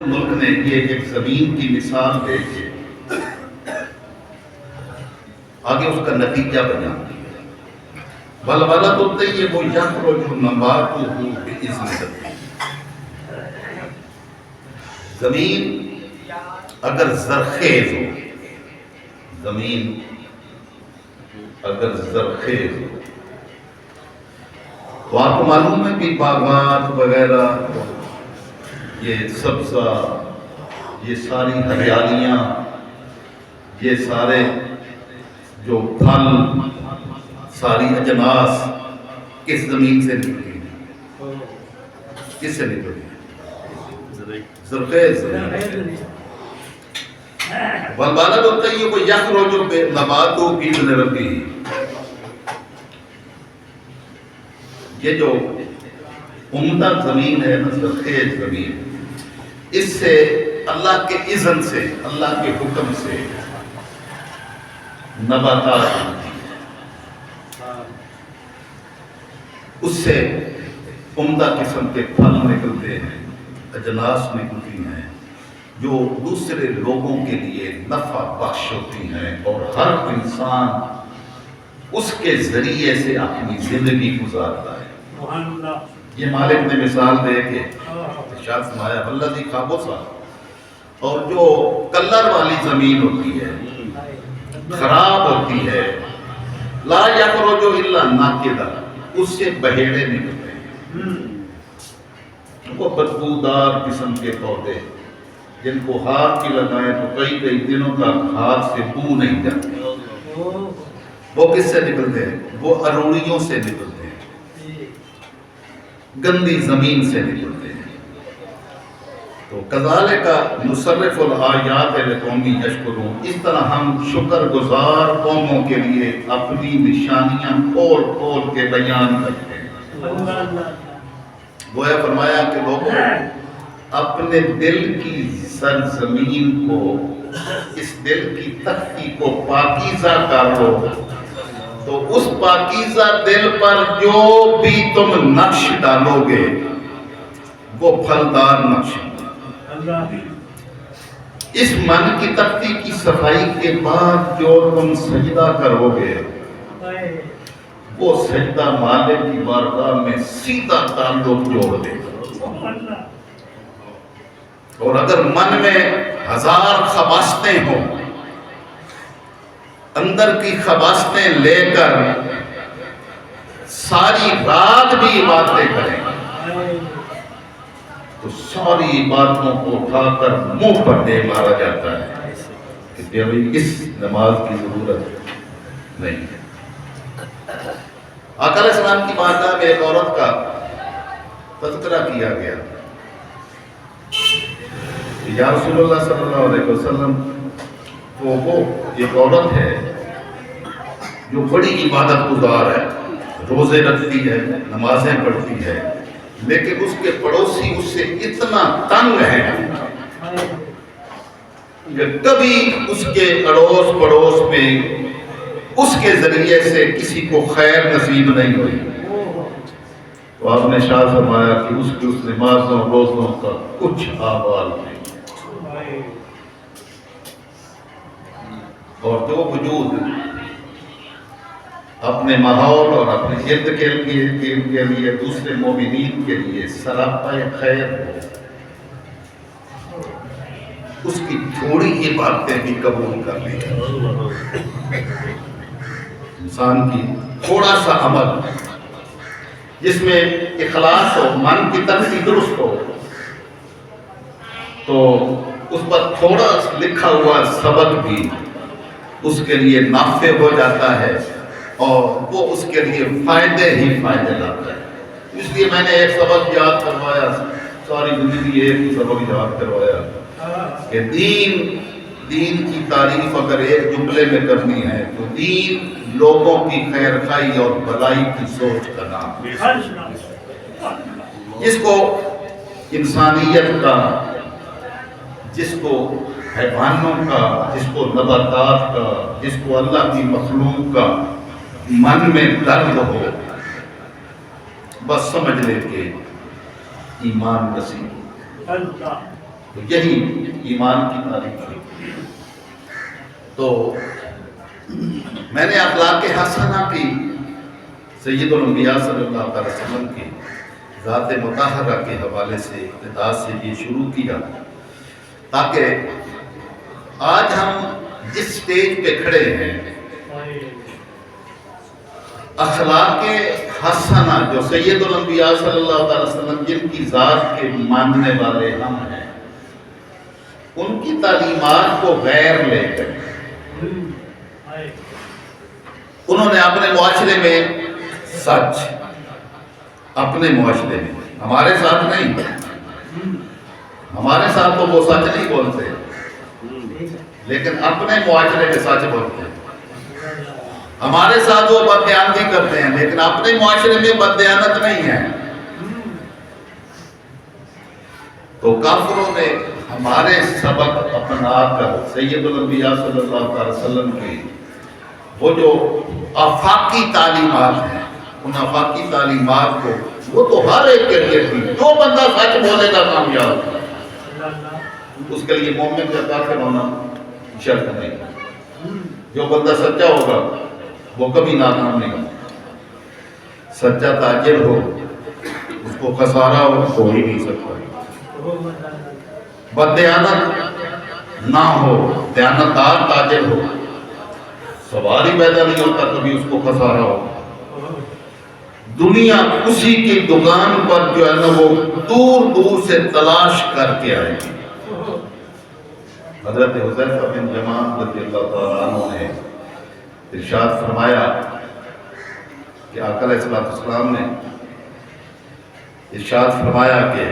ملک نے یہ ایک زمین کی مثال دے کے آگے اس کا نتیجہ بیان کیا۔ بلبلۃ الطیب یخرج نباتہ بإذن ربہ۔ زمین اگر زرخیز ہو، زمین اگر زرخیز ہو تو آپ کو معلوم ہے کہ باغات وغیرہ، یہ سبزہ، یہ ساری ہریالیاں، یہ سارے جو پھل، ساری اجناس کس زمین سے نکلی ہیں؟ کس سے نکلی ہیں؟ زرخیز زمین۔ والبلد الطیب یخرج نباتہ بإذن ربہ۔ یہ جو عمدہ زمین ہے، زرخیز زمین، اس سے اللہ کے اذن سے، اللہ کے حکم سے نباتات ہوتی ہیں، اس سے عمدہ قسم کے پھل نکلتے ہیں، اجناس نکلتی ہیں جو دوسرے لوگوں کے لیے نفع بخش ہوتی ہیں، اور ہر انسان اس کے ذریعے سے اپنی زندگی گزارتا ہے۔ یہ مالک نے مثال دے کے ارشاد فرمایا والذی خبث، اور جو کلر والی زمین ہوتی ہے، خراب ہوتی ہے، لا یخرج الا ناکدا، اس سے بہیڑے نکلتے ہیں، وہ بدبودار قسم کے پودے جن کو ہاتھ کی لگائیں تو کئی کئی دنوں تک ہاتھ سے بو نہیں جاتے، وہ کس سے نکلتے ہیں؟ وہ اروڑیوں سے نکلتے ہیں، گندی زمین سے نکلتے ہیں۔ تو کذالک نصرف الآیات لقوم یشکرون، اس طرح ہم شکر گزار قوموں کے لیے اپنی نشانیاں کھول کھول کے بیان کرتے ہیں۔ گویا فرمایا کہ لوگوں اپنے دل کی سرزمین کو، اس دل کی تختی کو پاکیزہ کر لو، تو اس پاکیزہ دل پر جو بھی تم نقش ڈالو گے وہ پھلدار نقش ہوگا۔ اس من کی تختی کی صفائی کے بعد جو تم سجدہ کرو گے وہ سجدہ مالک کی بارگاہ میں سیدھا تعلق جوڑ دے گا۔ اور اگر من میں ہزار خباثتیں ہوں، اندر کی خباثتیں لے کر ساری رات بھی عبادتیں کریں تو ساری باتوں کو اٹھا کر منہ پر دے مارا جاتا ہے کہ ابھی اس نماز کی ضرورت نہیں ہے۔ آقا علیہ السلام کی بارگاہ میں ایک عورت کا تذکرہ کیا گیا، یا رسول اللہ صلی اللہ علیہ وسلم، وہ ایک عورت ہے جو بڑی عبادت گزار ہے، روزے رکھتی ہے، نمازیں پڑھتی ہے، لیکن اس کے پڑوسی اس سے اتنا تنگ ہے کہ کبھی اس کے اڑوس پڑوس میں اس کے ذریعے سے کسی کو خیر نصیب نہیں ہوئی، تو آپ نے ارشاد فرمایا کہ اس کی اس نمازوں روزوں کا کچھ آوال نہیں، اور جو وجود اپنے ماحول اور اپنے ارد گرد کے لیے دوسرے مومنین کے لیے سراپا خیر ہو، اس کی تھوڑی ہی باتیں بھی قبول کر لی جائیں۔ انسان کی تھوڑا سا عمل جس میں اخلاص ہو، من کی تختی درست ہو، تو اس پر تھوڑا لکھا ہوا سبق بھی اس کے لیے نافع ہو جاتا ہے، اور وہ اس کے لیے فائدے ہی فائدے لاتا ہے۔ اس لیے میں نے ایک سبق یاد کروایا، ساری زندگی ایک سبق یاد کروایا کہ دین کی تعریف اگر ایک جملے میں کرنی ہے تو دین لوگوں کی خیر خواہی اور بھلائی کی سوچ کا نام ہے، جس کو انسانیت کا، جس کو حیوانوں کا، جس کو نباتات کا، جس کو اللہ کی مخلوق کا من میں درد ہو، بس سمجھ لے کہ ایمان نصیب۔ تو یہی ایمان کی تعریف ہے۔ تو میں نے اخلاق حسنہ کی سید الانبیاء صلی اللہ علیہ وسلم کی ذات مطہرہ کے حوالے سے ابتدا سے یہ شروع کیا تاکہ آج ہم جس سٹیج پہ کھڑے ہیں اخلاق حسنہ جو سید الانبیاء صلی اللہ علیہ وسلم جن کی ذات کے ماننے والے ہم ہیں ان کی تعلیمات کو غیر لے کر انہوں نے اپنے معاشرے میں سچ، اپنے معاشرے میں، ہمارے ساتھ نہیں، ہمارے ساتھ تو وہ سچ نہیں بولتے لیکن اپنے معاشرے میں سچ بولتے ہیں، ہمارے ساتھ وہ بددیانتی کرتے ہیں لیکن اپنے معاشرے میں بددیانت نہیں ہے۔ تو کافروں نے ہمارے سبق اپنا کر سید الانبیاء صلی اللہ علیہ وسلم کی وہ جو آفاقی تعلیمات ہیں ان آفاقی تعلیمات کو وہ تو ہر ایک کے لیے تھی، جو بندہ سچ بولے گا کامیاب اس کے لیے مومن کا کافر ہونا شرط نہیں، جو بندہ سچا ہوگا وہ کبھی ناکام نہیں ہوگا، سچا تاجر ہو اس کو خسارہ ہو ہی نہیں سکتا، بددیانت نہ ہو، دیانتدار تاجر ہو سواری پیدا نہیں ہوتا کبھی اس کو خسارہ ہو، دنیا اسی کی دکان پر جو ہے نا وہ دور دور سے تلاش کر کے آئے گی۔ حضرت حذیفہ بن یمان رضی اللہ تعالیٰ عنہ نے ارشاد فرمایا کہ آقا علیہ السلام نے ارشاد فرمایا کہ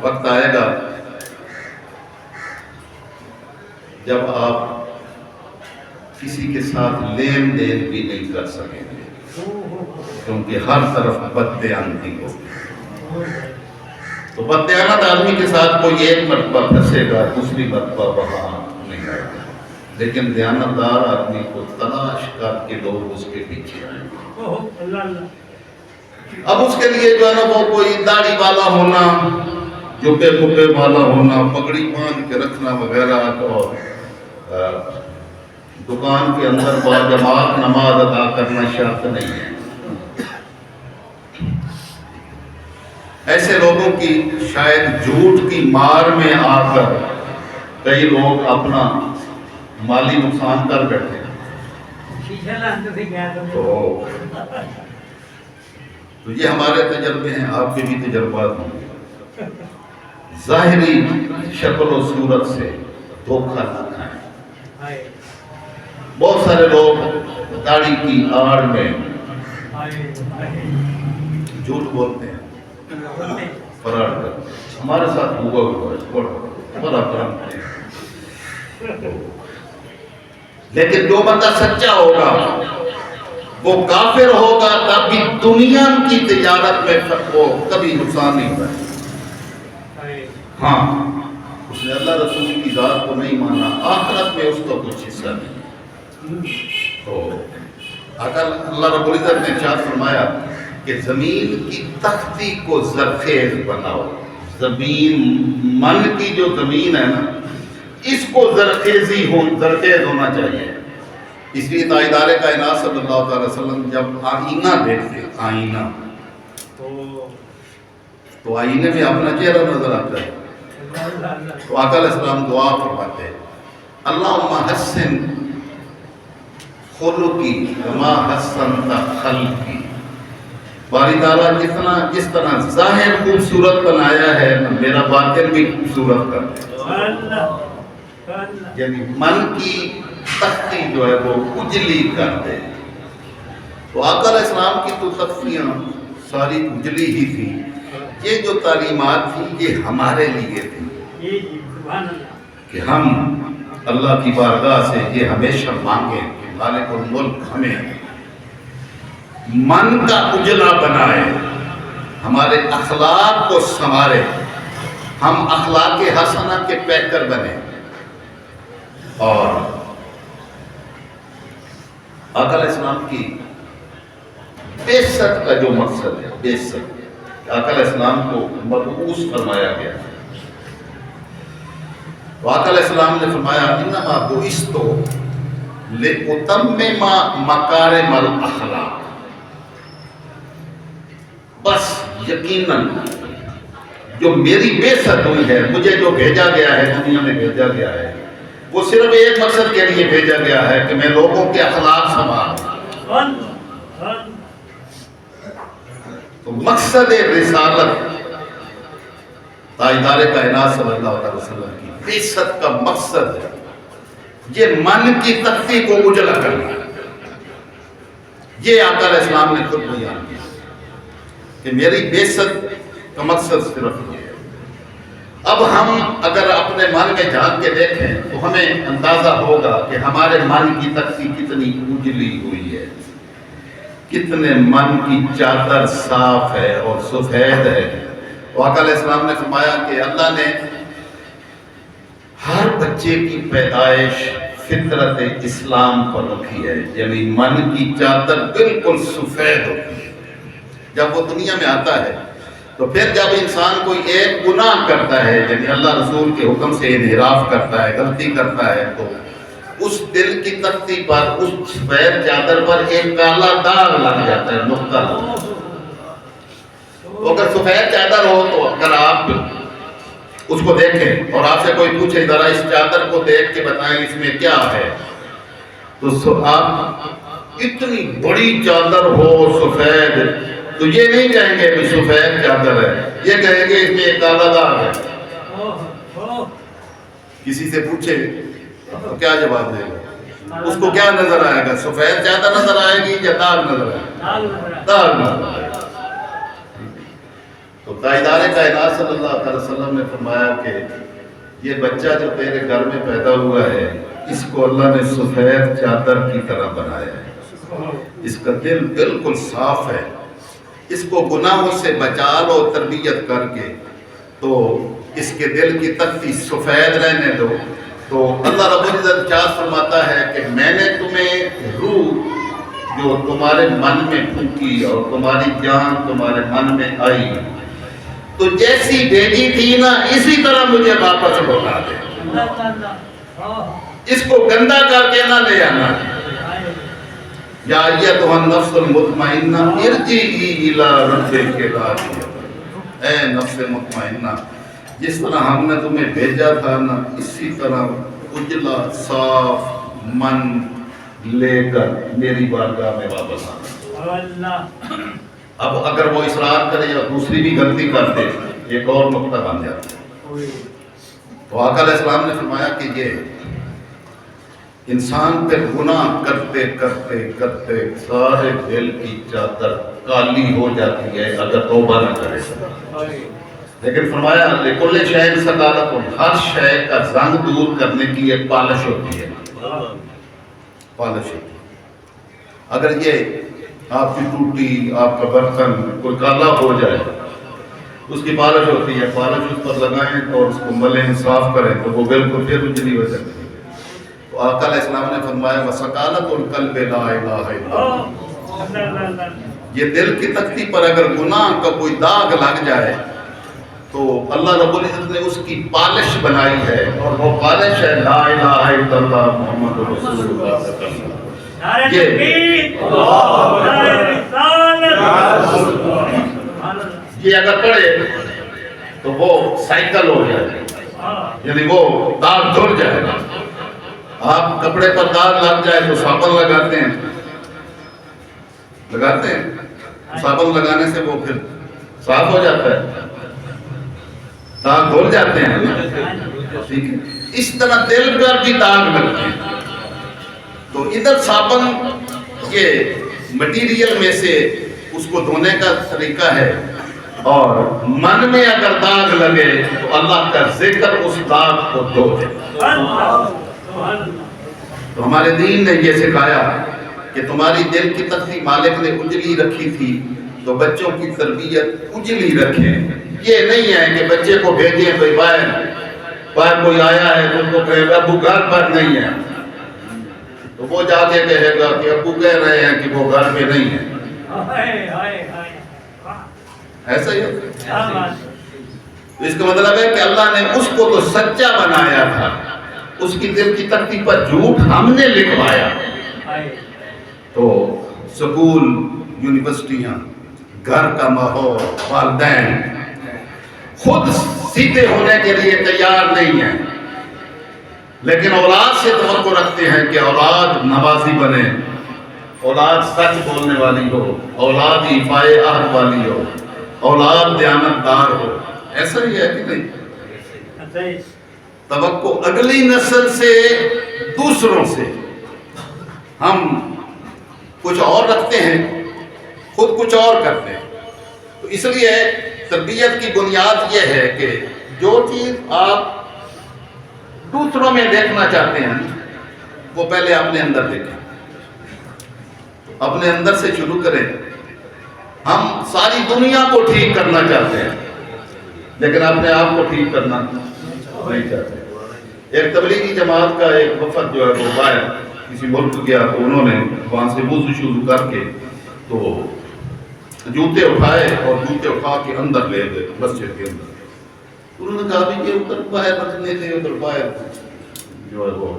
وقت آئے گا جب آپ کسی کے ساتھ لین دین بھی نہیں کر سکیں گے کیونکہ ہر طرف بددیانتی ہوگی، تو بددیانت آدمی کے ساتھ کوئی ایک مرتبہ پھنسے گا دوسری مرتبہ وہاں نہیں آئے گا، لیکن دیانتدار آدمی کو تلاش کر کے لوگ اس کے پیچھے آئیں گے۔ اب اس کے لیے جو ہے نا وہ کوئی داڑھی والا ہونا، جبے کبے والا ہونا، پگڑی باندھ کے رکھنا وغیرہ اور دکان کے اندر باجماعت نماز ادا کرنا شرط نہیں ہے۔ ایسے لوگوں کی شاید جھوٹ کی مار میں آ کر کئی لوگ اپنا مالی نقصان کر بیٹھے ہیں، تو یہ ہمارے تجربے ہیں، آپ کے بھی تجربات ہوں گے۔ ظاہری شکل و صورت سے دھوکہ نہ کھائیں۔ بہت سارے لوگ داڑھی کی آڑ میں جھوٹ بولتے ہیں، فراڈ کرتے ہیں، ہمارے ساتھ ہوا ہے بڑا کرم ہے۔ لیکن جو بندہ سچا ہوگا وہ کافر ہوگا تب بھی دنیا کی تجارت میں وہ کبھی نقصان نہیں ہوگا۔ ہاں اس نے اللہ رسول کی ذات کو نہیں مانا، آخرت میں اس کو کچھ حصہ نہیں۔ تو اللہ رب العزت نے ارشاد فرمایا کہ زمین کی تختی کو زرخیز بناؤ، زمین من کی جو زمین ہے نا اس کو زرخیز ہونا چاہیے۔ اس لیے تاجدار کائنات صلی اللہ علیہ وسلم جب آئینہ دیکھتے آئینہ تو آئینے میں اپنا چہرہ نظر آتا ہے تو آقا علیہ السلام دعا فرماتے ہیں اللہم حسن خلقی کما حسنت خلقی، باری تعالیٰ جس طرح ظاہر خوبصورت بنایا ہے میرا باطن بھی خوبصورت کر دے، یعنی من کی تختی جو ہے وہ اجلی کر دے۔ تو آقا علیہ السلام کی تو تختیاں ساری اجلی ہی تھی، یہ جو تعلیمات تھی یہ ہمارے لیے تھی کہ ہم اللہ کی بارگاہ سے یہ ہمیشہ مانگیں کہ مالک الملک ہمیں من کا اجلا بنائے، ہمارے اخلاق کو سنوارے، ہم اخلاق حسنہ کے پیکر بنے۔ اور آقا علیہ السلام کی بعثت کا جو مقصد ہے، بعثت آقا علیہ السلام کو مبعوث فرمایا گیا، آقا علیہ السلام نے فرمایا انما بعثت لأتمم مکارم الاخلاق، بس یقیناً جو میری بعثت ہوئی ہے، مجھے جو بھیجا گیا ہے، دنیا میں بھیجا گیا ہے، وہ صرف ایک مقصد کے لیے بھیجا گیا ہے کہ میں لوگوں کے اخلاق سنبھالوں۔ تو مقصد رسالت تاجدار کائنات صلی اللہ علیہ وسلم کی بعثت کا مقصد ہے یہ من کی تختی کو اجلا کرنا ہے۔ یہ آقا علیہ السلام نے خود بیان کیا کہ میری بعثت کا مقصد صرف یہ ہے۔ اب ہم اگر اپنے من میں جھانک کے دیکھیں تو ہمیں اندازہ ہوگا کہ ہمارے من کی تختی کتنی اجلی ہوئی ہے، کتنے من کی چادر صاف ہے اور سفید ہے۔ آقا علیہ السلام نے فرمایا کہ اللہ نے ہر بچے کی پیدائش فطرت اسلام پر رکھی ہے، یعنی من کی چادر بالکل سفید ہوتی ہے۔ جب وہ دنیا میں آتا ہے تو پھر جب انسان کوئی ایک گناہ کرتا ہے، یعنی اللہ رسول کے حکم سے انحراف کرتا ہے، غلطی کرتا ہے، تو اس دل کی تختی پر، اس سفید چادر پر ایک کالا داغ لگ جاتا ہے، نقطہ۔ اگر سفید چادر ہو تو اگر آپ اس کو دیکھیں اور آپ سے کوئی پوچھے ذرا اس چادر کو دیکھ کے بتائیں اس میں کیا ہے، تو آپ اتنی بڑی چادر ہو سفید تو یہ نہیں کہیں گے کہ سفید چادر ہے، یہ کہیں گے اس میں ایک کالا داغ ہے۔ کسی سے پوچھے تو کیا جواب دے گا؟ اس کو کیا نظر آئے گا؟ سفید چادر نظر آئے گی یا داغ نظر آئے گا؟ داغ نظر آئے گا۔ تو تاجدار کائنات صلی اللہ علیہ وسلم نے فرمایا کہ یہ بچہ جو تیرے گھر میں پیدا ہوا ہے، اس کو اللہ نے سفید چادر کی طرح بنایا ہے، اس کا دل بالکل صاف ہے، اس کو گناہوں سے بچا لو تربیت کر کے، تو اس کے دل کی تختی سفید رہنے دو، تو اللہ رب العزت کیا فرماتا ہے کہ میں نے تمہیں روح جو تمہارے من میں پھونکی اور تمہاری جان تمہارے من میں آئی، تو جیسی بھیجی تھی نا اسی طرح مجھے واپس لوٹا دے، اس کو گندا کر کے نہ لے آنا۔ یا ایتھا النفس المطمئنہ ارجعی الی ربک راضیہ، اے نفس مطمئنہ جس طرح ہم نے تمہیں بھیجا تھا نا اسی طرح اجلا صاف من لے کر میری بارگاہ میں واپس آنا۔ اب اگر وہ اصرار کرے یا دوسری بھی غلطی کر دے ایک اور نقطہ بن جاتا ہے۔ تو آقا علیہ السلام نے فرمایا کہ یہ انسان پھر گناہ کرتے کرتے کرتے سارے دل کی چادر کالی ہو جاتی ہے اگر توبہ نہ کرے، لیکن فرمایا لِكُلِّ شَيْءٍ صَلَاحَةٌ، ہر شے کا زنگ دور کرنے کی ایک پالش ہوتی ہے، پالش ہوتی ہے۔ اگر یہ آپ کی ٹوٹی، آپ کا برتن کوئی کالا ہو جائے، اس کی پالش ہوتی ہے، پالش اس پر لگائیں اور اس کو ملیں صاف کریں تو وہ بالکل پھر اجلی ہو جاتی ہے۔ تو آقا علیہ السلام نے فرمایا وَسَقَالَةُ الْقَلْبِ لَا إِلَٰهَ إِلَّا اللَّهُ، یہ دل کی تختی پر اگر گناہ کا کوئی داغ لگ جائے تو اللہ رب العزت نے اس کی پالش بنائی ہے، اور وہ پالش ہے لا الہ الا اللہ محمد رسول اللہ صلی اللہ علیہ وسلم۔ یہ اگر پڑھے تو وہ سائیکل ہو جائے گا، یعنی وہ داغ دھل جائے گا۔ آپ کپڑے پر داغ لگ جائے تو صابن لگاتے ہیں، صابن لگانے سے وہ پھر صاف ہو جاتا ہے، داغ دھل جاتے ہیں، ٹھیک ہے۔ اس طرح دل پر بھی داغ لگتے ہیں، تو ادھر صابن یہ مٹیریل میں سے اس کو دھونے کا طریقہ ہے، اور من میں اگر داغ لگے تو اللہ کا ذکر اس داغ کو دھو دے۔ تو ہمارے دین نے یہ سکھایا کہ تمہاری دل کی تختی مالک نے اجلی رکھی تھی تو بچوں کی تربیت اجلی رکھیں۔ یہ نہیں ہے کہ بچے کو بھیجیں بھائی باہر کوئی آیا ہے تو ان کو کہے ابو گھر پر نہیں ہے، تو وہ جا کے کہے گا کہ ابو کہہ رہے ہیں کہ وہ گھر میں نہیں ہے، ایسا ہی ہوتا ہے۔ تو اس کا مطلب ہے کہ اللہ نے اس کو تو سچا بنایا تھا، اس کی دل کی تختی پر جھوٹ ہم نے لکھوایا۔ تو سکول، یونیورسٹیاں، گھر کا ماحول، والدین خود سیدھے ہونے کے لیے تیار نہیں ہیں، لیکن اولاد سے توقع رکھتے ہیں کہ اولاد نمازی بنے، اولاد سچ بولنے والی ہو، اولاد ایفائے عہد والی ہو، اولاد دیانتدار ہو۔ ایسا ہی ہے کہ نہیں؟ توقع اگلی نسل سے، دوسروں سے ہم کچھ اور رکھتے ہیں، خود کچھ اور کرتے ہیں۔ تو اس لیے تربیت کی بنیاد یہ ہے کہ جو چیز آپ دوسروں میں دیکھنا چاہتے ہیں وہ پہلے اپنے اندر دیکھیں، اپنے اندر سے شروع کریں۔ ہم ساری دنیا کو ٹھیک کرنا چاہتے ہیں لیکن اپنے آپ کو ٹھیک کرنا نہیں چاہتے۔ ایک تبلیغی جماعت کا ایک وفد جو ہے وہ باہر کسی ملک گیا، تو انہوں نے وہاں سے وضو شروع کر کے تو جوتے اٹھائے اور جوتے اٹھا کے اندر لے گئے مسجد کے اندر۔ انہوں نے کہا بھی کہ ادھر باہر رکھنے تھے، ادھر باہر جو ہے وہ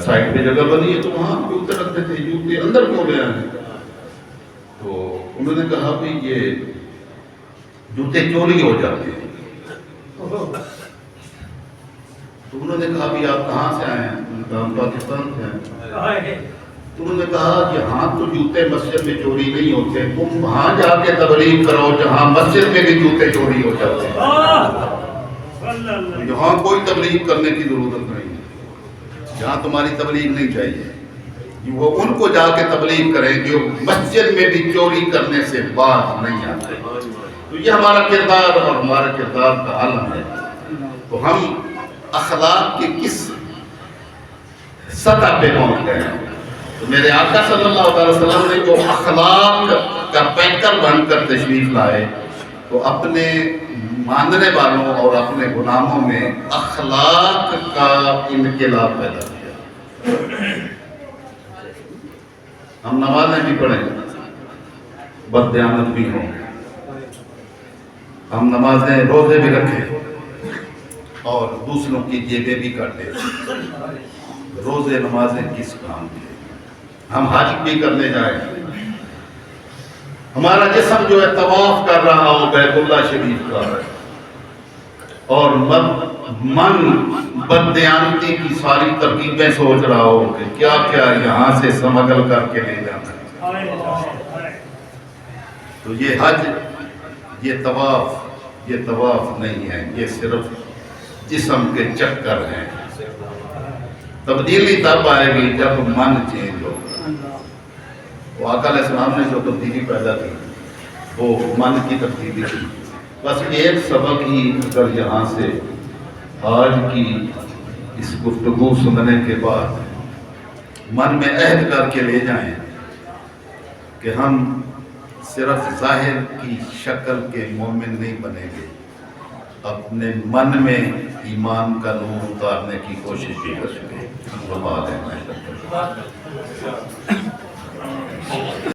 سائڈ پہ جگہ بنی ہے تو وہاں جوتے رکھتے تھے، جوتے اندر کیوں لے آئے؟ تو انہوں نے کہا بھی یہ جوتے چوری ہو جاتے ہیں۔ تو انہوں نے کہا بھی آپ کہاں سے آئے ہیں؟ انہوں نے کہا ہم پاکستان سے ہیں۔ تو انہوں نے کہا یہاں تو جوتے مسجد میں چوری نہیں ہوتے، تم وہاں جا کے تبلیغ کرو جہاں مسجد میں بھی جوتے چوری ہو جاتے ہیں۔ یہاں کوئی تبلیغ کرنے کی ضرورت نہیں ہے، جہاں تمہاری تبلیغ نہیں چاہیے، وہ ان کو جا کے تبلیغ کریں جو مسجد میں بھی چوری کرنے سے باز نہیں آتے۔ تو یہ ہمارا کردار اور ہمارا کردار کا عالم ہے۔ تو ہم اخلاق کے کس سطح پہ پہنچ گئے ہیں؟ تو میرے آقا صلی اللہ علیہ وسلم نے جو اخلاق کا پیکر بن کر تشریف لائے تو اپنے ماننے والوں اور اپنے غلاموں میں اخلاق کا انقلاب پیدا کیا۔ ہم نمازیں بھی پڑھیں، بددیانت بھی ہوں، ہم نمازیں روزے بھی رکھیں اور دوسروں کی جیبیں بھی کاٹیں۔ روزے نمازیں کس کام کی؟ ہم حج بھی کرنے جائیں، ہمارا جسم جو ہے طواف کر رہا ہو بیت اللہ شریف کا، اور من بددیانتی کی ساری ترکیبیں سوچ رہا ہو کہ کیا کیا یہاں سے سمگل کر کے لے جانا ہے۔ تو یہ حج، یہ طواف نہیں ہے، یہ صرف جسم کے چکر ہیں۔ تبدیلی تب آئے گی جب من چینج ہو۔ وہ آقا علیہ السلام نے جو تبدیلی پیدا کی وہ من کی تبدیلی کی۔ بس ایک سبق ہی اگر یہاں سے آج کی اس گفتگو سننے کے بعد من میں عہد کر کے لے جائیں کہ ہم صرف ظاہر کی شکل کے مومن نہیں بنیں گے، اپنے من میں ایمان کا نور اتارنے کی کوشش بھی کریں گے۔